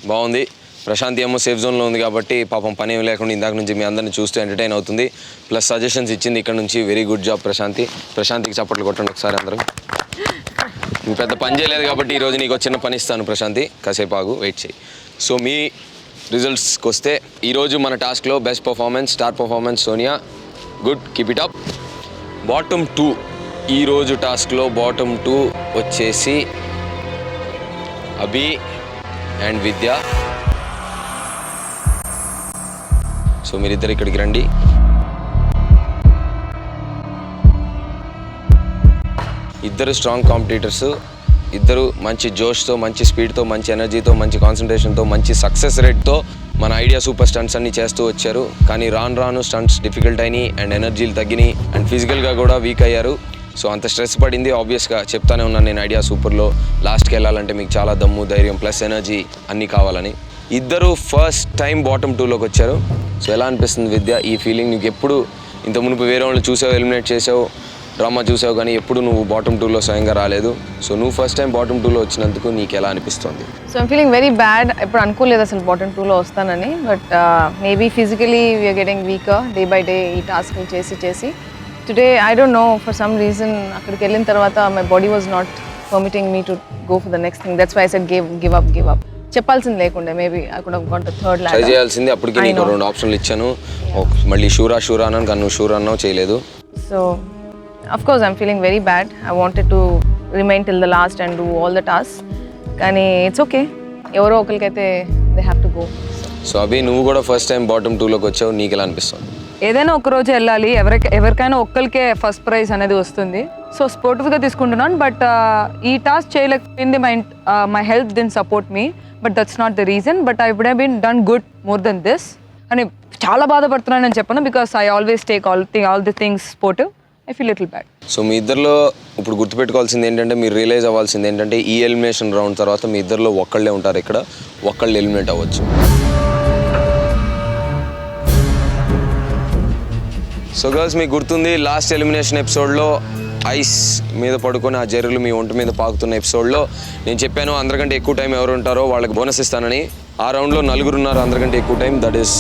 బాగుంది. ప్రశాంతి ఏమో సేఫ్ జోన్లో ఉంది కాబట్టి పాపం పని ఏమి లేకుండా ఇందాక నుంచి మీ అందరిని చూస్తూ ఎంటర్టైన్ అవుతుంది. ప్లస్ సజెషన్స్ ఇచ్చింది ఇక్కడ నుంచి. వెరీ గుడ్ జాబ్ ప్రశాంతికి చప్పట్లు కొట్టండి ఒకసారి అందరూ. నువ్వు పెద్ద పని చేయలేదు కాబట్టి ఈరోజు నీకు చిన్న పని ఇస్తాను ప్రశాంతి, కాసేపు ఆగు, వెయిట్ చేయి. సో మీ రిజల్ట్స్కి వస్తే ఈరోజు మన టాస్క్లో best performance, star performance Sonia, good, keep it up. Bottom 2 ఈరోజు టాస్క్లో బాటమ్ 2 వచ్చేసి అభి అండ్ విద్య. సో మీరిద్దరు ఇక్కడికి రండి. ఇద్దరు స్ట్రాంగ్ కాంపిటీటర్స్, ఇద్దరు మంచి జోష్తో, మంచి స్పీడ్తో, మంచి ఎనర్జీతో, మంచి కాన్సన్ట్రేషన్తో, మంచి సక్సెస్ రేట్తో మన ఐడియా సూపర్ స్టంట్స్ అన్ని చేస్తూ వచ్చారు. కానీ రాను స్టంట్స్ డిఫికల్ట్ అయినాయి అండ్ ఎనర్జీలు తగ్గినాయి అండ్ ఫిజికల్గా కూడా వీక్ అయ్యారు. సో అంత స్ట్రెస్ పడింది. ఆబ్వియస్గా చెప్తానే ఉన్నాను నేను, ఐడియా సూపర్లో లాస్ట్కి వెళ్ళాలంటే మీకు చాలా దమ్ము, ధైర్యం ప్లస్ ఎనర్జీ అన్నీ కావాలని. ఇద్దరు ఫస్ట్ టైం బాటమ్ 2లోకి వచ్చారు. సో ఎలా అనిపిస్తుంది విద్య ఈ ఫీలింగ్? నీకు ఎప్పుడు ఇంత మునుపు వేరే వాళ్ళు చూసావు, ఎలిమినేట్ చేసావు, డ్రామా చూసావు, కానీ ఎప్పుడు నువ్వు బాటమ్ 2లో స్వయంగా రాలేదు. సో నువ్వు ఫస్ట్ టైం బాటమ్ 2లో వచ్చినందుకు నీకు ఎలా అనిపిస్తుంది? So I'm feeling very bad. ఎప్పుడు అనుకోలేదు అసలు బాటమ్ 2లో వస్తానని. But maybe physically we are getting weaker day by day ఈ టాస్క్ని చేసి today I don't know for some reason అక్కడికి వెళ్ళిన తర్వాత my body was not permitting me to go for the next thing. That's why I said give up. చెప్పాల్సింది లేకుండా maybe I could have got the third ladder. Try చేయాల్సింది. అప్పటికి నీకు 2 ఆప్షన్లు ఇచ్చాను. మళ్ళీ షూరా అన్నాను కానీ నువ్వు షూరా అన్నావు, చేయలేదు. So of course I'm feeling very bad. I wanted to remain till the last and do all the tasks. కానీ it's okay. ఎవరో ఒకరికైతే they have to go. So Abhi నువ్వు కూడా ఫస్ట్ టైం బాటమ్ 2లోకి వచ్చావు, నీకు ఎలా అనిపిస్తుంది? ఏదైనా ఒక రోజు వెళ్ళాలి, ఎవరికైనా ఒక్కరికే ఫస్ట్ ప్రైజ్ అనేది వస్తుంది. సో స్పోర్టివ్గా తీసుకుంటున్నాను. బట్ ఈ టాస్క్ చేయలేకపోయింది, my health didn't support me. But that's not the reason. But I would have been done good more than this అని చాలా బాధపడుతున్నాను అని చెప్పను. Because I always take all the things sportive. I feel little bad. So మీ ఇద్దరిలో ఇప్పుడు గుర్తుపెట్టుకోవాల్సింది ఏంటంటే, మీరు రియలైజ్ అవ్వాల్సింది ఏంటంటే, ఈ ఎలిమినేషన్ రౌండ్ తర్వాత మీ ఇద్దరిలో ఒక్కళ్ళే ఉంటారు, ఇక్కడ ఒక్కళ్ళు ఎలిమినేట్ అవ్వచ్చు. సో గర్ల్స్ మీకు గుర్తుంది లాస్ట్ ఎలిమినేషన్ ఎపిసోడ్లో ఐస్ మీద పడుకొని ఆ జర్రులు మీ ఒంటి మీద పాకుతున్న ఎపిసోడ్లో నేను చెప్పాను అందరికంటే ఎక్కువ టైం ఎవరు ఉంటారో వాళ్ళకి బోనస్ ఇస్తానని. ఆ రౌండ్లో 4 ఉన్నారు అందరికంటే ఎక్కువ time. That is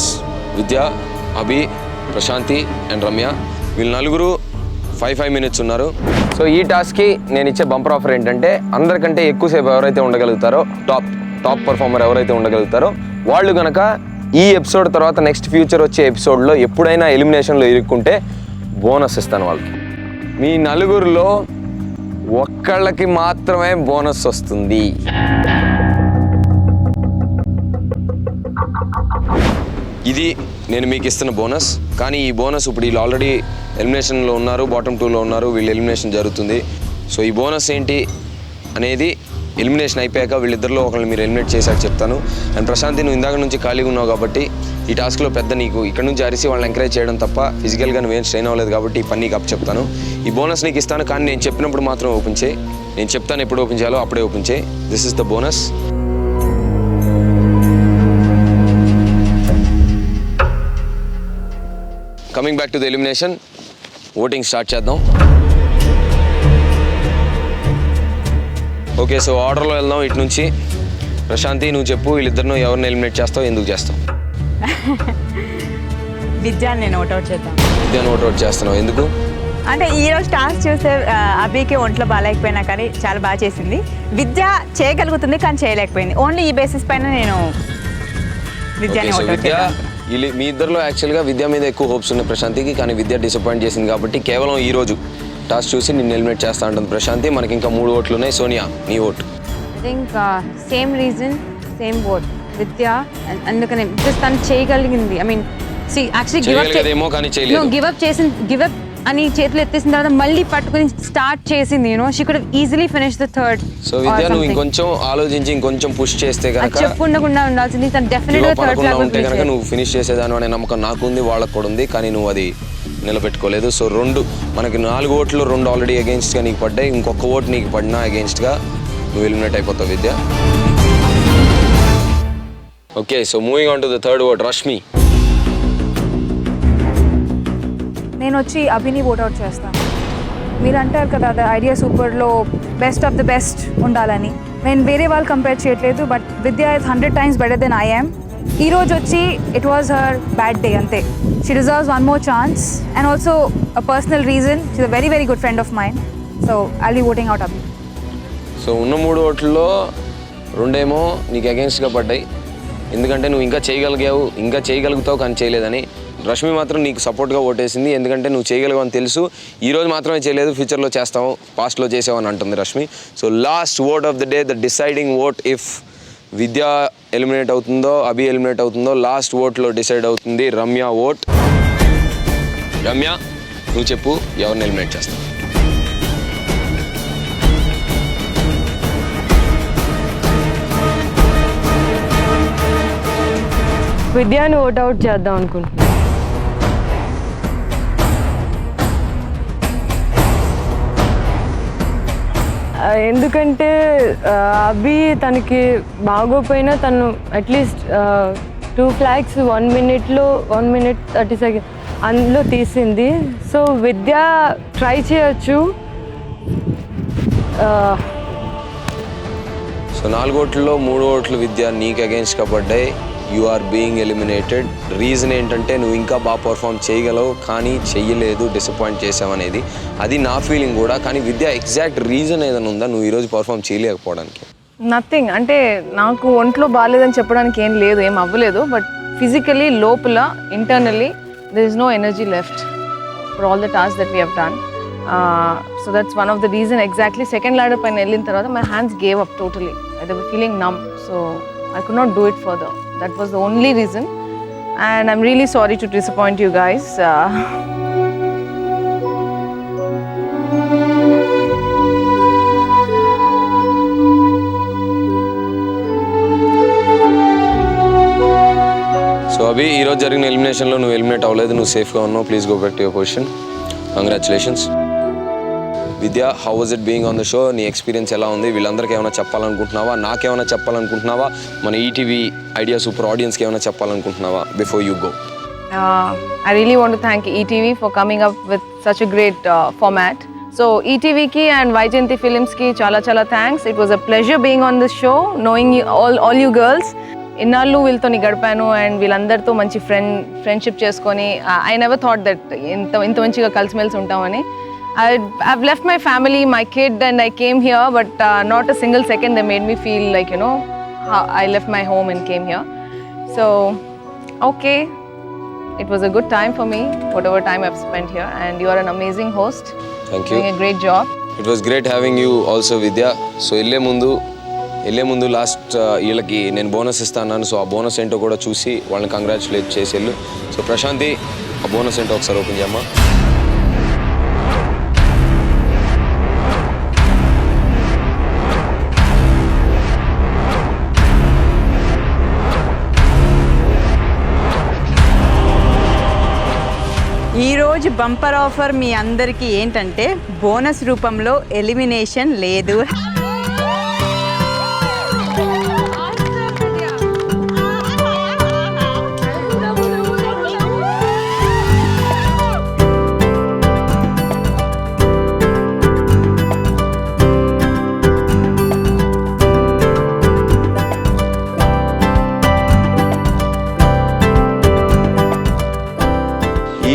Vidya, Abhi, Prashanti and Ramya. వీళ్ళు నలుగురు 5 minutes ఉన్నారు. సో ఈ టాస్క్కి నేను ఇచ్చే బంపర్ ఆఫర్ ఏంటంటే అందరికంటే ఎక్కువసేపు ఎవరైతే ఉండగలుగుతారో టాప్ పర్ఫార్మర్ ఎవరైతే ఉండగలుగుతారో వాళ్ళు కనుక ఈ ఎపిసోడ్ తర్వాత నెక్స్ట్ ఫ్యూచర్ వచ్చే ఎపిసోడ్లో ఎప్పుడైనా ఎలిమినేషన్లో ఇరుక్కుంటే బోనస్ ఇస్తాను వాళ్ళకి. మీ నలుగురిలో ఒక్కళ్ళకి మాత్రమే బోనస్ వస్తుంది. ఇది నేను మీకు ఇస్తున్న బోనస్. కానీ ఈ బోనస్ ఇప్పుడు వీళ్ళు ఆల్రెడీ ఎలిమినేషన్లో ఉన్నారు, బాటమ్ 2లో ఉన్నారు, వీళ్ళు ఎలిమినేషన్ జరుగుతుంది. సో ఈ బోనస్ ఏంటి అనేది ఎలిమినేషన్ అయిపోయాక వీళ్ళిద్దరిలో ఒకరిని మీరు ఎలిమినేట్ చేశాక చెప్తాను. అండ్ ప్రశాంతి, నువ్వు ఇందాక నుంచి ఖాళీగా ఉన్నావు కాబట్టి ఈ టాస్క్లో పెద్ద నీకు ఇక్కడ నుంచి అరిసి వాళ్ళని ఎంకరేజ్ చేయడం తప్ప ఫిజికల్గా నువ్వేం స్ట్రెయిన్ అవ్వలేదు కాబట్టి ఈ పని నీకు అప్ చెప్తాను. ఈ బోనస్ నీకు ఇస్తాను, కానీ నేను చెప్పినప్పుడు మాత్రం ఓపెన్ చేయి. నేను చెప్తాను ఎప్పుడు ఓపెన్ చేయాలో అప్పుడే ఓపెన్ చేయి. This is the bonus. Coming back to the elimination, voting start చేద్దాం. ఓకే, సో ఆర్డర్లో వెళ్దాం. ఇటు నుంచి ప్రశాంతి, నువ్వు చెప్పు, వీళ్ళిద్దరిని ఎవరిని ఎలిమినేట్ చేస్తావు, ఎందుకు చేస్తావు? విద్యాన్ని నేను అవుట్ చేద్దాం. విద్యాన్ని అవుట్ చేస్తున్నావు, ఎందుకు? అంటే ఈరోజు టాస్క్ చూస్తే అభికి ఒంట్లో బాగాలేకపోయినా కానీ చాలా బాగా చేసింది. విద్య చేయగలుగుతుంది కానీ చేయలేకపోయింది. ఓన్లీ ఈ బేసిస్ పైన నేను విద్యాన్ని అవుట్ చేద్దాం. మీ ఇద్దరిలో యాక్చువల్గా విద్య మీద ఎక్కువ హోప్స్ ఉన్నాయి ప్రశాంతికి, కానీ విద్య డిసప్పాయింట్ చేసింది కాబట్టి కేవలం ఈ రోజు టాస్క్ చూసి నిన్ను ఎలిమినేట్ చేస్తా ఉంటుంది ప్రశాంతి. మనకి ఇంకా 3 ఓట్లు ఉన్నాయి. సోనియా, నీ vote. I think same reason, same vote, Vidya. అందుకనే బికాస్ తను చేయగలిగింది. ఐ మీన్ చేయగలిగేదేమో కానీ చేయలేదు. గివ్ అప్ అని చేతులు ఎత్తేసిన తర్వాత మళ్ళీ పట్టుకుని స్టార్ట్ చేసింది. She could have easily finish the third. So Vidya, నువ్వు ఇంకొంచెం ఆలోచించి ఇంకొంచెం పుష్ చేస్తే కనుక చెప్పకుండా ఉండాల్సింది. తను డెఫినెట్ గా థర్డ్ ఫ్లాగ్ ఉంటే కనుక నువ్వు ఫినిష్ చేసేదాని అనే నమ్మకం నాకు ఉంది, వాళ్ళకు కూడా ఉంది. కానీ నువ్వు అది నిలబెట్టుకోలేదు. సో మనకి 4 ఓట్లు 2 ఆల్రెడీ అగెయిన్స్ట్గా నీకు పడ్డాయి. ఇంకొక ఓటు నీకు పడినా అగెయిన్స్ట్గా నువ్వు ఎలిమినేట్ అయిపోతావు Vidya. Okay, so moving on to the third vote, Rashmi. నేను వచ్చి అభిని ఓట్అవుట్ చేస్తాను. మీరు అంటారు కదా ద ఐడియా సూపర్లో బెస్ట్ ఆఫ్ ద బెస్ట్ ఉండాలని. నేను వేరే వాళ్ళు కంపేర్ చేయట్లేదు, but Vidya is 100 times better than I am. ఈరోజు వచ్చి it was her bad day అంతే. She deserves one more chance and also a personal reason. She's a very very good friend of mine. So I'll be voting out Abhi. So ఉన్న 3 ఓట్లలో 2 ఏమో నీకు అగెయిన్స్ట్గా పడ్డాయి, ఎందుకంటే నువ్వు ఇంకా చేయగలుగుతావు కానీ చేయలేదని. రష్మి మాత్రం నీకు సపోర్ట్గా ఓటేసింది, ఎందుకంటే నువ్వు చేయగలవు అని తెలుసు. ఈరోజు మాత్రమే చేయలేదు, ఫ్యూచర్లో చేస్తావు, పాస్ట్లో చేసావు అని అంటుంది Rashmi. So last vote of the day, the deciding vote. If Vidya eliminate అవుతుందో అభి ఎలిమినేట్ అవుతుందో లాస్ట్ ఓట్లో డిసైడ్ అవుతుంది రమ్య ఓట్. రమ్య, నువ్వు చెప్పు, ఎవరిని ఎలిమినేట్ చేస్తావు? విద్యాను ఓట్అవుట్ చేద్దాం అనుకుంటున్నాను. ఎందుకంటే అభి తనకి బాగోపోయినా తను అట్లీస్ట్ 2 flags 1 minute-లో 1 minute 30 seconds అందులో తీసింది. సో విద్య ట్రై చేయొచ్చు. సో 4 ఓట్లలో 3 ఓట్లు విద్య నీకు అగెయిన్స్ట్గా పడ్డాయి. You are being eliminated. Reason ఏంటంటే నువ్వు ఇంకా బాగా పర్ఫామ్ చేయగలవు కానీ చెయ్యలేదు, డిసప్పాయింట్ చేసావనేది. అది నా ఫీలింగ్ కూడా. కానీ విద్య ఎగ్జాక్ట్ రీజన్ ఏదైనా ఉందా నువ్వు ఈరోజు పర్ఫామ్ చేయలేకపోవడానికి? నథింగ్. అంటే నాకు ఒంట్లో బాగాలేదని చెప్పడానికి ఏం లేదు, ఏం అవ్వలేదు. బట్ ఫిజికలీ లోపల internally there is no energy left for all the tasks that we have done. So that's one of the reason exactly. Second ladder పైన వెళ్ళిన తర్వాత my hands gave up totally. They were feeling numb. So I could not do it further. That was the only reason. And I'm really sorry to disappoint you guys. So Abhi, ఈరోజు జరిగిన ఎలిమినేషన్లో నువ్వు eliminate అవ్వలేదు, నువ్వు సేఫ్గా ఉన్నావు. Please go back to your position. Congratulations. Vidya, how was it being on the show? నీ experience ఎలా ఉంది? వీళ్ళందరికీ ఏమైనా చెప్పాలనుకుంటున్నావా? నాకేమైనా చెప్పాలనుకుంటున్నావా? మన ఈటీవీ ఐడియా సూపర్ ఆడియన్స్కి ఏమైనా చెప్పాలనుకుంటున్నావా before you go? I really want to thank ETV for coming up with such a great format. So ETV ki and Vaijayanti Films ki chala thanks. It was a pleasure being on this show, knowing you, all you girls. ఇన్నాళ్ళు వీళ్ళతోని గడిపాను and వీళ్ళందరితో మంచి friendship చేసుకొని I never thought that ఇంత మంచిగా కలిసిమెలిసి ఉంటామని. I've left my family, my kid, and I came here, but not a single second they made me feel like, you know, I left my home and came here. So, okay, it was a good time for me, whatever time I've spent here, and you are an amazing host. Thank you. Doing a great job. It was great having you also Vidya. So వెళ్ళే ముందు last వీళ్ళకి నేను bonus ఇస్తాను. So ఆ bonus ఏంటో కూడా చూసి వాళ్ళని కంగ్రాచులేట్ చేసి వెళ్ళు. సో ప్రశాంతి, ఆ బోనస్ ఏంటో ఒకసారి ఓపెన్ చేయమ్మా. ఈరోజు బంపర్ ఆఫర్ మీ అందరికీ ఏంటంటే బోనస్ రూపంలో ఎలిమినేషన్ లేదు.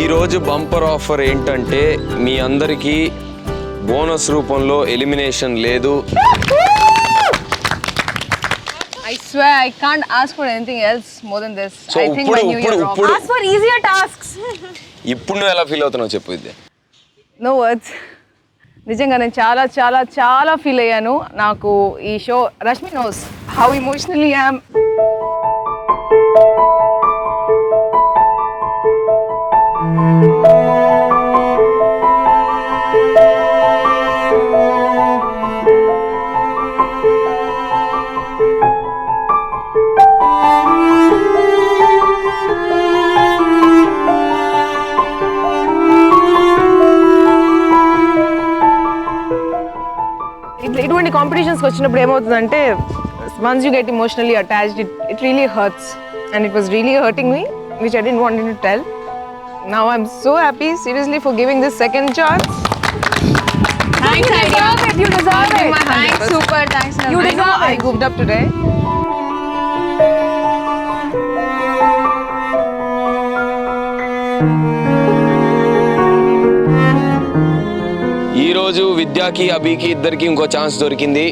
ఈరోజు బంపర్ ఆఫర్ ఏంటంటే మీ అందరికీ బోనస్ రూపంలో ఎలిమినేషన్ లేదు. I swear I can't ask for anything else more than this. So, I think my new year rock. ఇప్పుడు Ask for easier tasks. ఇప్పుడు నువ్వు ఎలా ఫీల్ అవుతున్నావు చెప్పు విద్య. No words. నిజంగా నేను చాలా చాలా చాలా ఫీల్ అయ్యాను. నాకు ఈ show Rashmi knows how emotionally I am. ఇటువంటి కాంపిటీషన్స్కి వచ్చినప్పుడు ఏమవుతుందంటే once you get emotionally attached it really hurts and it was really hurting me which I didn't want to tell. Now I'm so happy seriously for giving this second chance. Thanks, Idea. You deserve it. Thanks, super. Thanks. You deserve it. I goofed up today. ఈరోజు విద్యాకి అభికి ఇద్దరికి ఇంకో chance దొరికింది.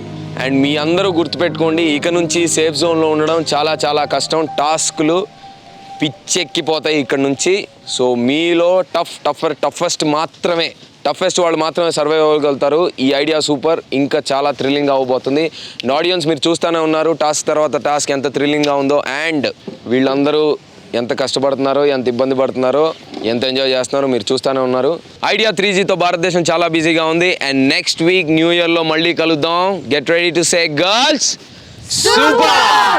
And మీ అందరూ గుర్తుపెట్టుకోండి, ఇక నుంచి safe జోన్లో ఉండడం చాలా చాలా కష్టం. టాస్క్లు పిచ్చెక్కిపోతాయి ఇక్కడ నుంచి. సో మీలో టఫెస్ట్ వాళ్ళు మాత్రమే సర్వైవ్ అవ్వగలుగుతారు. ఈ ఐడియా సూపర్, ఇంకా చాలా థ్రిల్లింగ్ అవ్వబోతుంది. అండ్ ఆడియన్స్ మీరు చూస్తూనే ఉన్నారు టాస్క్ తర్వాత టాస్క్ ఎంత థ్రిల్లింగ్గా ఉందో. అండ్ వీళ్ళందరూ ఎంత కష్టపడుతున్నారో, ఎంత ఇబ్బంది పడుతున్నారో, ఎంత ఎంజాయ్ చేస్తున్నారో మీరు చూస్తూనే ఉన్నారు. ఐడియా 3Gతో భారతదేశం చాలా బిజీగా ఉంది. అండ్ నెక్స్ట్ వీక్ న్యూ ఇయర్లో మళ్ళీ కలుద్దాం. Get ready to say girls super.